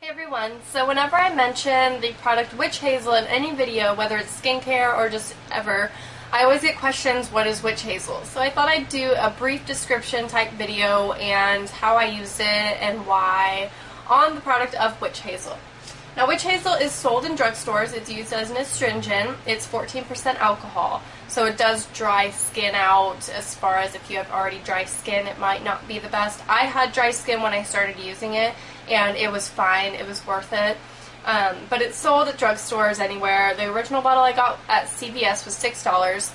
Hey everyone, so whenever I mention the product Witch Hazel in any video, whether it's skincare or just ever, I always get questions, what is Witch Hazel? So I thought I'd do a brief description type video and how I use it and why on the product of Witch Hazel. Now Witch Hazel is sold in drugstores. It's used as an astringent. It's 14% alcohol, so it does dry skin out. As far as if you have already dry skin, it might not be the best. I had dry skin when I started using it, and it was fine. It was worth it. But it's sold at drugstores anywhere. The original bottle I got at CVS was $6.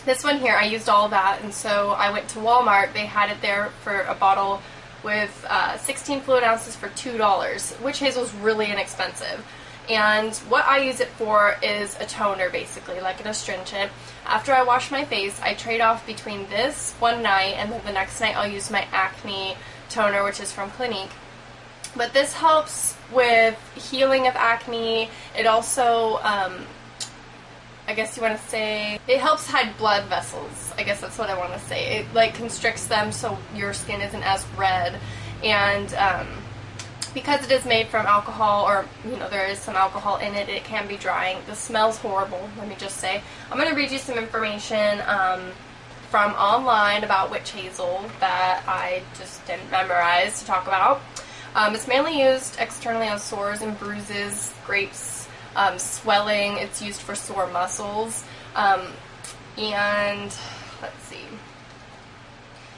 This one here, I used all of that, and so I went to Walmart. They had it there for a bottle with 16 fluid ounces for $2. Witch Hazel is really inexpensive. And what I use it for is a toner, basically, like an astringent. After I wash my face, I trade off between this one night, and then the next night I'll use my acne toner, which is from Clinique. But this helps with healing of acne. It also, I guess you want to say, it helps hide blood vessels. I guess that's what I want to say. It like constricts them so your skin isn't as red. And because it is made from alcohol, or there is some alcohol in it, it can be drying. The smell's horrible, let me just say. I'm going to read you some information from online about Witch Hazel that I just didn't memorize to talk about. It's mainly used externally on sores and bruises, scrapes, swelling. It's used for sore muscles, and let's see.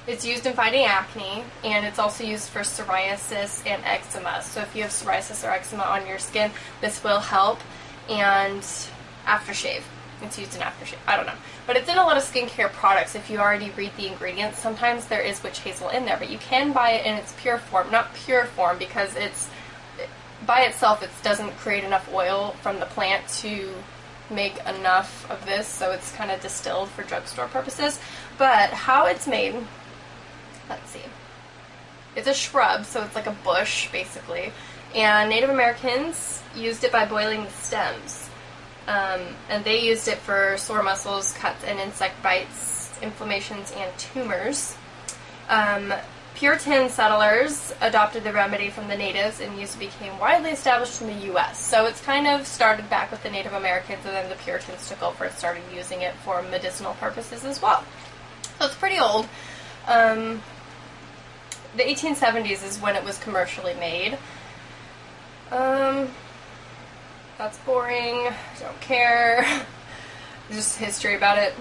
It's used in fighting acne, and it's also used for psoriasis and eczema. So if you have psoriasis or eczema on your skin, this will help. And aftershave. It's used in aftershave. I don't know. But it's in a lot of skincare products. If you already read the ingredients, sometimes there is Witch Hazel in there, but you can buy it in its pure form. Not pure form, because it's by itself it doesn't create enough oil from the plant to make enough of this, so it's kind of distilled for drugstore purposes. But how it's made, let's see. It's a shrub, so it's like a bush, basically. And Native Americans used it by boiling the stems. And they used it for sore muscles, cuts, and insect bites, inflammations, and tumors. Puritan settlers adopted the remedy from the natives, and use became widely established in the U.S. So it's kind of started back with the Native Americans, and then the Puritans took over and started using it for medicinal purposes as well. So it's pretty old. The 1870s is when it was commercially made. That's boring. Don't care. Just history about it.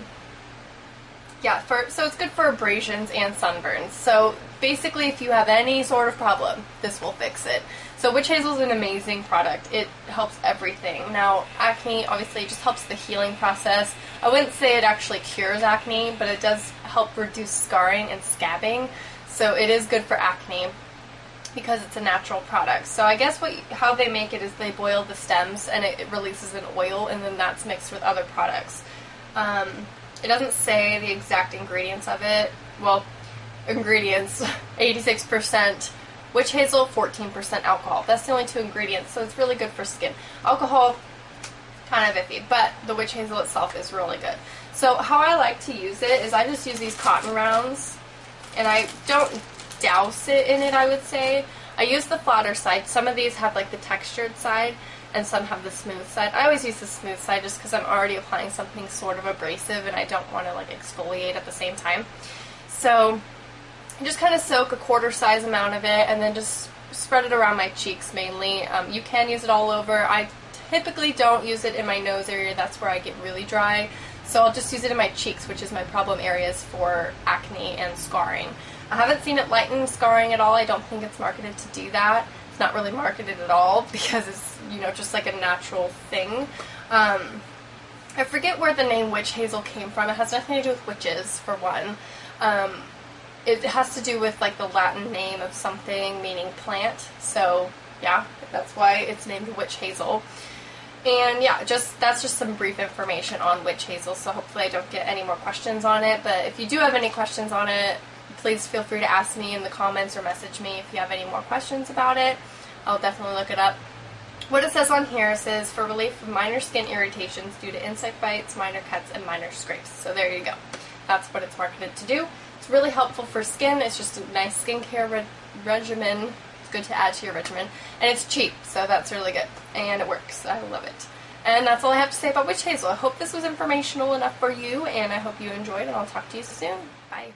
Yeah, so it's good for abrasions and sunburns. So basically, if you have any sort of problem, this will fix it. So Witch Hazel is an amazing product. It helps everything. Now, acne obviously just helps the healing process. I wouldn't say it actually cures acne, but it does help reduce scarring and scabbing. So it is good for acne, because it's a natural product. So I guess how they make it is they boil the stems, and it releases an oil, and then that's mixed with other products. It doesn't say the exact ingredients of it. Well, ingredients, 86% Witch Hazel, 14% alcohol. That's the only two ingredients, so it's really good for skin. Alcohol, kind of iffy, but the Witch Hazel itself is really good. So how I like to use it is I just use these cotton rounds, and I don't douse it in it, I would say. I use the flatter side. Some of these have like the textured side, and some have the smooth side. I always use the smooth side just because I'm already applying something sort of abrasive, and I don't want to like exfoliate at the same time. So I just kind of soak a quarter size amount of it, and then just spread it around my cheeks mainly. You can use it all over. I typically don't use it in my nose area. That's where I get really dry. So I'll just use it in my cheeks, which is my problem areas for acne and scarring. I haven't seen it lighten scarring at all. I don't think it's marketed to do that. It's not really marketed at all because it's, just like a natural thing. I forget where the name Witch Hazel came from. It has nothing to do with witches, for one. It has to do with like the Latin name of something meaning plant. So yeah, that's why it's named Witch Hazel. And yeah, that's just some brief information on Witch Hazel. So hopefully I don't get any more questions on it. But if you do have any questions on it, please feel free to ask me in the comments or message me if you have any more questions about it. I'll definitely look it up. What it says on here says, for relief of minor skin irritations due to insect bites, minor cuts, and minor scrapes. So there you go. That's what it's marketed to do. It's really helpful for skin. It's just a nice skincare regimen. good to add to your regimen. And it's cheap, so that's really good. And it works. I love it. And that's all I have to say about witch hazel. I hope this was informational enough for you, and I hope you enjoyed, and I'll talk to you soon. Bye.